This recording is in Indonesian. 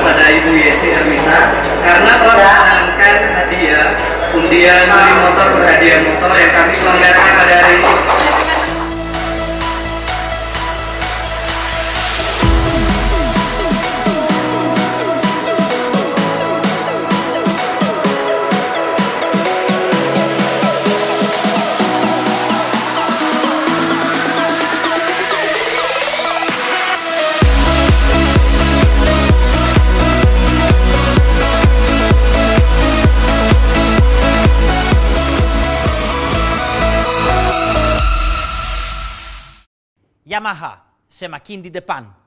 kepada Ibu Yesi Hermita karena telah menangkan hadiah undian beli motor berhadiah motor yang kami selenggarakan pada hari ini. Yamaha semakin di depan.